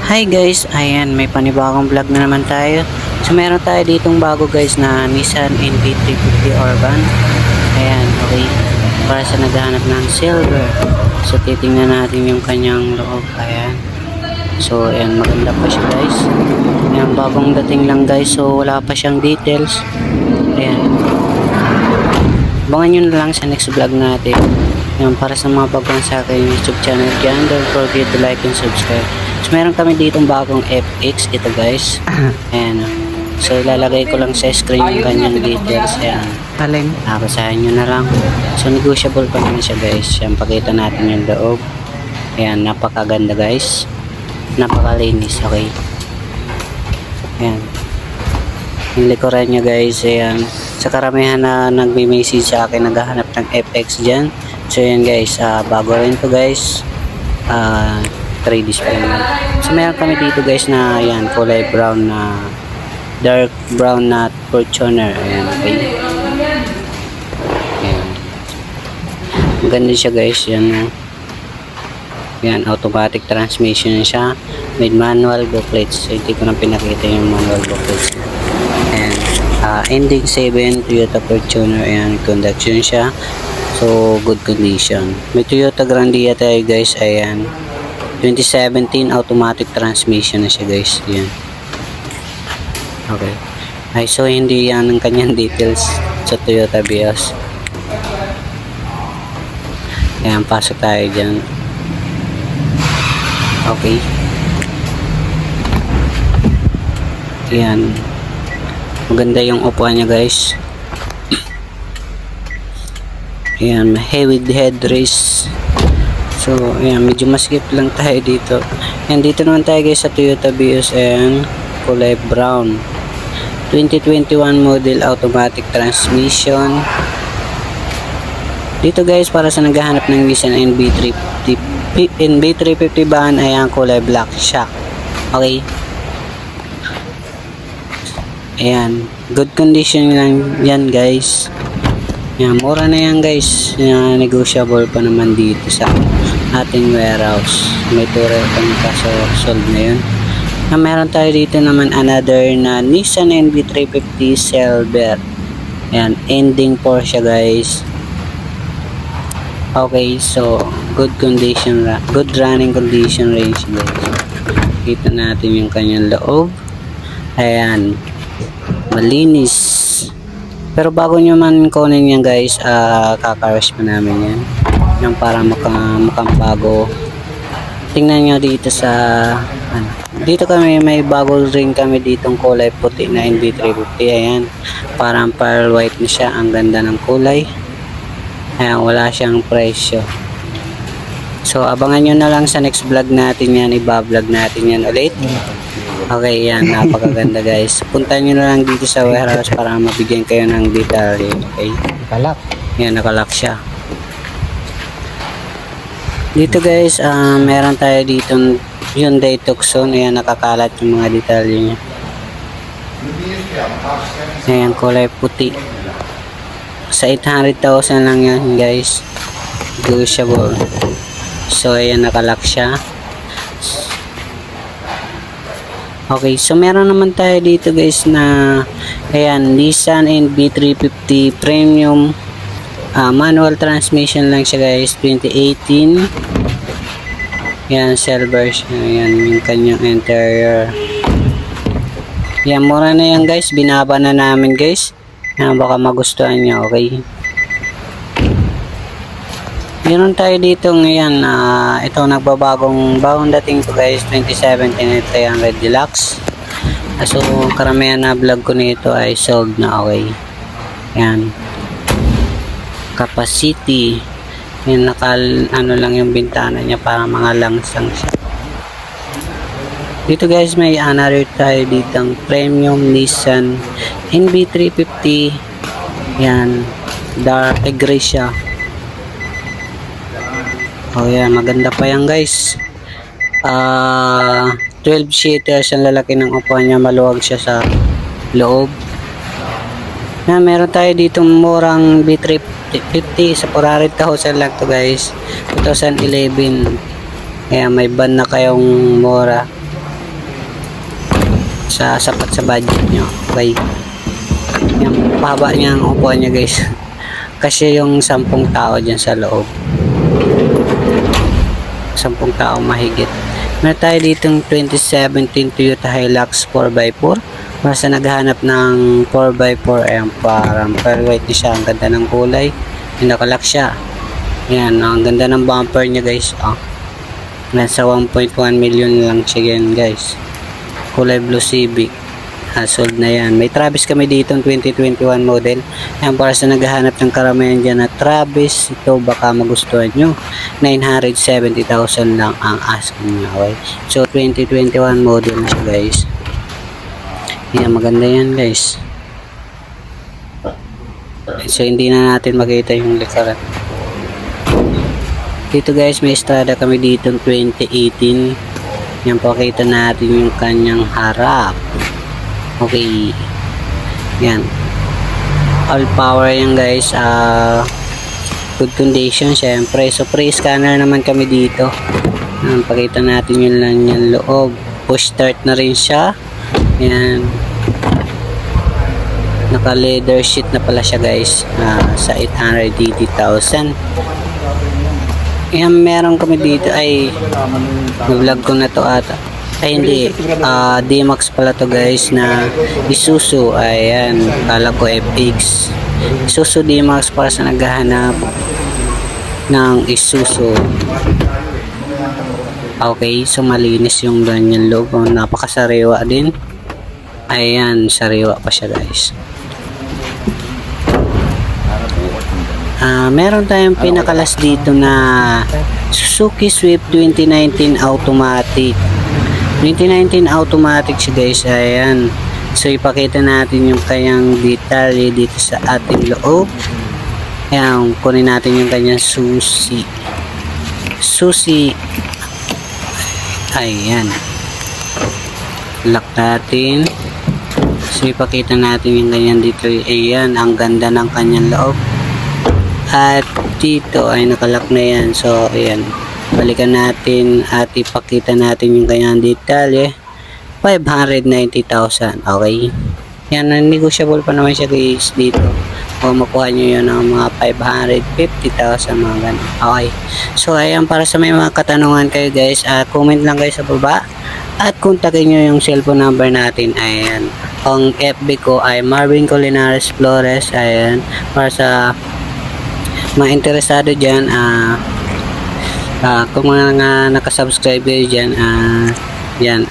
Hi guys, ayan may panibagong vlog na naman tayo. So meron tayo ditong bago guys na Nissan NV350 Urban. Ayan, okay. Para sa naghahanap ng silver. So titingnan natin yung kanyang loob. Ayan. So ayan, maganda pa siya guys. Ayan, bagong dating lang guys. So wala pa siyang details. Ayan. Abangan nyo na lang sa next vlog natin. Ayan, para sa mga bagong sa aking YouTube channel dyan, don't forget to like and subscribe. So meron kami ditong bagong FX ito guys. Ayan. So ilalagay ko lang sa screen yung kanyang details. Ayan. Taling. Nakasahin nyo na lang. So negotiable pa naman siya guys. Ayan, pakita natin yung loob. Ayan, napakaganda guys. Napakalinis. Okay. Ayan. Yung likuran niya guys. Ayan. Sa karamihan na nagme-message sa akin, naghahanap ng FX dyan. So ayan guys. Bago rin to guys. 3D screen. So meron kami dito guys na ayan, kulay brown na dark brown na Fortuner. Ayan, okay. Ayan. Maganda siya guys. Yan. Yan, automatic transmission siya. May manual booklets. So hindi ko na pinakita yung manual booklets. Ayan. Ending 7 Toyota Fortuner. Ayan, conduction siya. So good condition. May Toyota Grandia tayo guys. Ayan. 2017 automatic transmission na siya guys. Yan. Okay. Ay, so hindi yan ang kanyang details sa Toyota Vios. Ayan, pasok tayo dyan. Okay. Ayan. Maganda yung upuan niya guys. Ayan, heavy headrest. So, ayan, medyo maskip lang tayo dito. Ayan, dito naman tayo guys sa Toyota Vios. Ayan, kulay brown. 2021 model automatic transmission. Dito guys, para sa naghahanap ng Nissan NV350 van, ayan, kulay black shock. Okay. Ayan, good condition lang yan guys. Ayan, mura na yan guys. Ayan, negotiable pa naman dito sa ating warehouse. May turret kami kaso sold na yun. Meron tayo dito naman another na Nissan NV350 Silver. Ayan, ending Porsche guys. Okay, so good condition, good running condition range guys. Kita natin yung kanyang loob. Ayan, malinis. Pero bago nyo man kunin yan guys, kakarush pa namin yan. Yung para mukhang bago. Tingnan nyo dito sa dito kami, may bago rin kami ditong kulay puti na NV350. Ayan, parang pearl white na siya. Ang ganda ng kulay. Ayan, wala siyang presyo. So abangan nyo na lang sa next vlog natin yan. Iba-vlog natin yan ulit. Okay, yan, napakaganda guys. Punta nyo na lang dito sa warehouse para mabigyan kayo ng detalye. Okay, Nakalak. yan, nakalock siya. Dito guys, meron tayo dito Hyundai Tucson. Ayan, nakakalat yung mga detalye niya. Ayan, kulay puti. Sa 800,000 lang yan guys. Negotiable. So ayan, nakalock siya. Okay, so meron naman tayo dito guys na ayan, Nissan NV350 Premium. Manual transmission lang siya guys, 2018. Yan, silver siya. Yan yung kanyang interior. Yan, mura na yan guys. Binaba na namin guys. Yan, baka magustuhan nyo. Okay. Meron tayo dito ngayon. Ito nagbabagong dating ko guys. 2017 300 Deluxe. So karamihan na vlog ko nito ay sold na. Okay. Yan. Capacity. Yan, ano lang yung bintana niya para mga langsang siya. Dito guys, may another tayo ditong premium Nissan NV350. Yan, dark gray siya. Oh yan, maganda pa yan guys. 12 seaters ang lalaki ng upuan niya, maluwag siya sa loob. Na meron tayo dito murang B350 sa 400,000 lang to guys. 2011. Kaya may ban na kayong mura. sapat sa budget nyo. Okay. Yung pahaba niya ang upuan niya guys. Kasi yung 10 tao dyan sa loob. 10 tao mahigit. Meron tayo ditong 2017 Toyota Hilux 4x4. Para sa naghahanap ng 4x4, ayan, parang pearl white siya. Ang ganda ng kulay. Nakalock siya. Ayan, ang ganda ng bumper niya guys. Nasa 1.1 million lang siya yan guys. Kulay blue Civic. Sold na yan. May Travis kami dito 2021 model. Ayan, para sa naghahanap ng karamihan dyan na Travis, ito baka magustuhan nyo. 970,000 lang ang asking nyo. Okay? So 2021 model na siya guys. Ayan, maganda yan guys. So hindi na natin makita yung likuran. Dito guys, may Strada kami dito 2018. Yan, pakita natin yung kanyang harap. Okay. Yan. All power yan guys. Good condition syempre. So pre-scanner naman kami dito. Pakita natin yun lang yung loob. Push start na rin siya. Yan. Naka leather sheet na pala siya guys. Sa 880,000. Yan, meron kami dito. Ay, na-vlog ko na to ata. Ay hindi, D-Max pala to guys na Isuzu. Ayan, kala ko FX. Isuzu D-Max para sa naghahanap ng Isuzu. Okay, so malinis yung ganyan loob. Napakasariwa din. Ayan, sariwa pa siya guys. Meron tayong pinakalas dito na Suzuki Swift 2019 automatic. 2019 automatic siya guys. Ayan. So ipakita natin yung kanyang detalye dito sa ating loob. Ayan, kunin natin yung kanyang susi. Ayan. Lock natin. So ipakita natin yung kanyang dito. Ayan, ang ganda ng kanyang loob. At dito ay nakalock na yan. So ayan, balikan natin at ipakita natin yung kanyang detalye. 590,000. Okay, yan, negotiable pa naman siya guys dito. Kung makuha nyo yun ng mga 550,000 mga ganun. Okay, so ayan, para sa may mga katanungan kayo guys, comment lang kayo sa baba at kontakin nyo yung cellphone number natin. Ayan, ang FB ko ay Marvin Colinares Flores. Ayan, para sa mga interesado dyan, kung mga nakasubscribe kayo dyan, yan,